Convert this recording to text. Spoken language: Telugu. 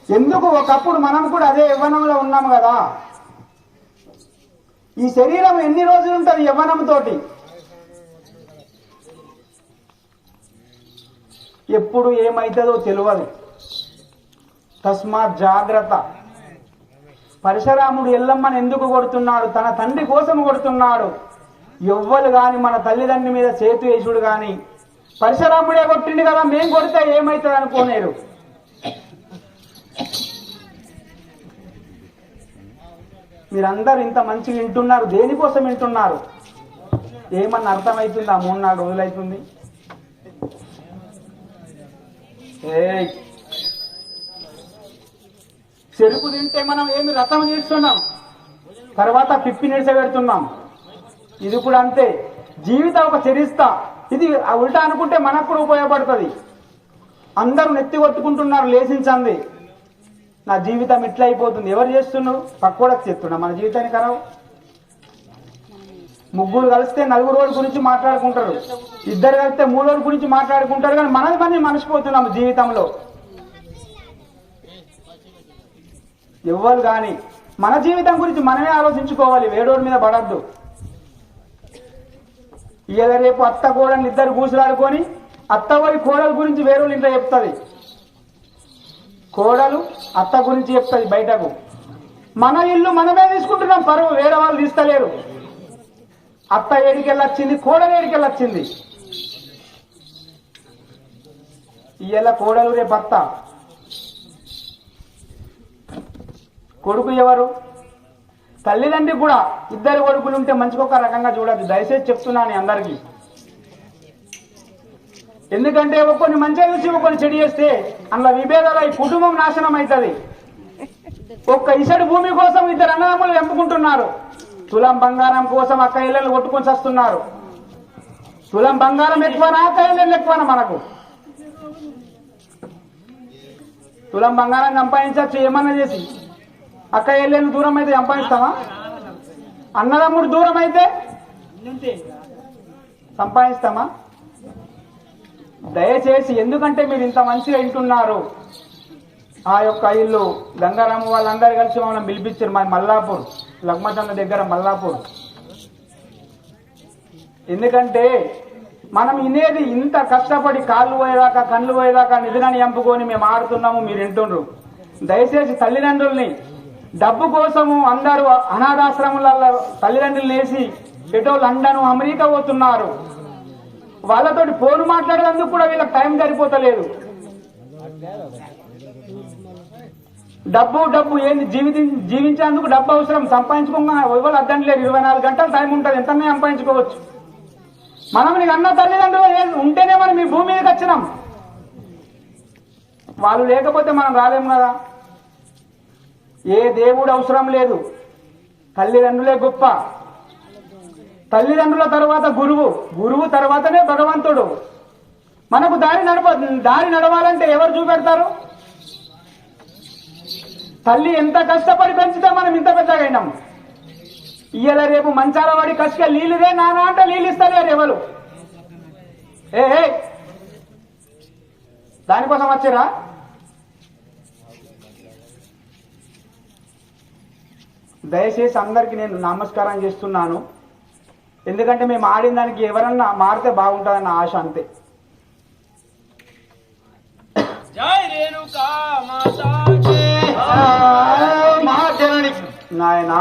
ఎందుకు ఒకప్పుడు మనం కూడా అదే యవ్వనంలో ఉన్నాము కదా. ఈ శరీరం ఎన్ని రోజులు ఉంటుంది యవ్వనంతో? ఎప్పుడు ఏమైతుందో తెలియదు. తస్మాత్ జాగ్రత్త. పరశురాముడు ఎల్లమ్మని ఎందుకు కొడుతున్నాడు? తన తండ్రి కోసం కొడుతున్నాడు. ఎవ్వరు గాని మన తల్లిదండ్రి మీద చేతు యేసుడు గాని పరశురాముడే కొట్టిండు కదా, మేం కొడితే ఏమైతుంది అనుకోలేరు. మీరందరూ ఇంత మంచిగా వింటున్నారు, దేనికోసం వింటున్నారు? ఏమన్నా అర్థమవుతుందా? 3-4 రోజులు అవుతుంది. చెరుకు తింటే మనం ఏమి రథం తీస్తున్నాం, తర్వాత పిప్పి నిడిచబెడుతున్నాం. ఇది కూడా అంతే. జీవితం ఒక చరిస్తా. ఇది ఉల్టా అనుకుంటే మనకు కూడా ఉపయోగపడుతుంది. అందరూ నెత్తి కొట్టుకుంటున్నారు లేచించండి. నా జీవితం ఇట్లా అయిపోతుంది. ఎవరు చేస్తున్నావు? పక్కోడకు చెప్తున్నా మన జీవితాన్ని ఖరాబ్. ముగ్గురు కలిస్తే 4 రోజుల గురించి మాట్లాడుకుంటారు, 2 కలిస్తే 3 రోజుల గురించి మాట్లాడుకుంటారు. కానీ మనది మనం మనిషిపోతున్నాము జీవితంలో. ఎవ్వరు కానీ మన జీవితం గురించి మనమే ఆలోచించుకోవాలి, వేడోడి మీద పడద్దు. ఇవాళ రేపు అత్త కోడలు 2 కూసులాడుకొని అత్త పోయి కోడల గురించి వేరేళ్ళు ఇంట్లో చెప్తుంది, కోడలు అత్త గురించి చెప్తుంది బయటకు. మన ఇల్లు మనమే తీసుకుంటున్నాం పరువు, వేరే వాళ్ళు తీస్తలేరు. అత్త ఏడికెళ్ళొచ్చింది, కోడలు ఏడికెళ్ళొచ్చింది. ఇవాళ కోడలు రేపు అత్త. కొడుకు ఎవరు? తల్లిదండ్రి కూడా 2 కొడుకులు ఉంటే మంచిగా ఒక రకంగా చూడద్దు. దయచేసి చెప్తున్నాను అందరికీ. ఎందుకంటే ఒక్కొని మంచిగా చూసి ఒక్కొని చెడు చేస్తే అందులో విభేదాలు కుటుంబం నాశనం అవుతుంది. ఒక్క ఇసడు భూమి కోసం 2 అన్నదమ్ములు ఎంపుకుంటున్నారు. తులం బంగారం కోసం అక్క ఇళ్ళలు కొట్టుకొని వస్తున్నారు. తులం బంగారం ఎక్కువనా అక్క ఇళ్ళలు ఎక్కువనా? మనకు తులం బంగారం సంపాదించచ్చు ఏమన్నా చేసి. అక్క ఇళ్ళను దూరం అయితే సంపాదిస్తామా? అన్నదమ్ముడు దూరం అయితే సంపాదిస్తామా? దయచేసి, ఎందుకంటే మీరు ఇంత మంచిగా వింటున్నారు. ఆ యొక్క ఇల్లు గంగారాము వాళ్ళందరూ కలిసి మనం పిలిపించారు. మన మల్లాపూర్, లగ్మచంద దగ్గర మల్లాపూర్. ఎందుకంటే మనం ఇనేది ఇంత కష్టపడి కాళ్ళు పోయేదాకా కళ్ళు పోయేదాకా నిధులని ఎంపుకొని మేము ఆడుతున్నాము, మీరు వింటుండ్రు. దయచేసి తల్లిదండ్రుల్ని డబ్బు కోసము అందరూ అనాథాశ్రమాలలో తల్లిదండ్రులు వేసి ఎటో లండన్ అమెరికా పోతున్నారు. వాళ్ళతోటి ఫోన్ మాట్లాడేందుకు కూడా వీళ్ళకి టైం సరిపోతలేదు. డబ్బు ఏంది? జీవించేందుకు డబ్బు అవసరం. సంపాదించుకోగా ఎవరు అద్దంటలేరు. 24 గంటలు టైం ఉంటుంది, ఎంతనే సంపాదించుకోవచ్చు. మనం నీకు అన్న తల్లిదండ్రులు ఉంటేనే మనం మీ భూమి మీదకి వచ్చినాం. వాళ్ళు లేకపోతే మనం రాలేము కదా. ఏ దేవుడు అవసరం లేదు, తల్లిదండ్రులే గొప్ప. తల్లిదండ్రుల తర్వాత గురువు తర్వాతనే భగవంతుడు. మనకు దారి నడవాలంటే ఎవరు చూపెడతారు? తల్లి ఎంత కష్టపడి పెంచితే మనం ఇంత పెద్దగా అయినాం. ఇయ్యాల రేపు మంచాల వాడి కసిగా నీళ్ళుదే నానా అంటే నీళ్ళు ఇస్తారు ఎవరు? దానికోసం వచ్చారా? దయచేసి అందరికీ నేను నమస్కారం చేస్తున్నాను. ఎందుకంటే మేము ఆడిన దానికి ఎవరన్నా మారితే బాగుంటుందన్న ఆశ, అంతే. జై రేణుకా మాతా, నాయనా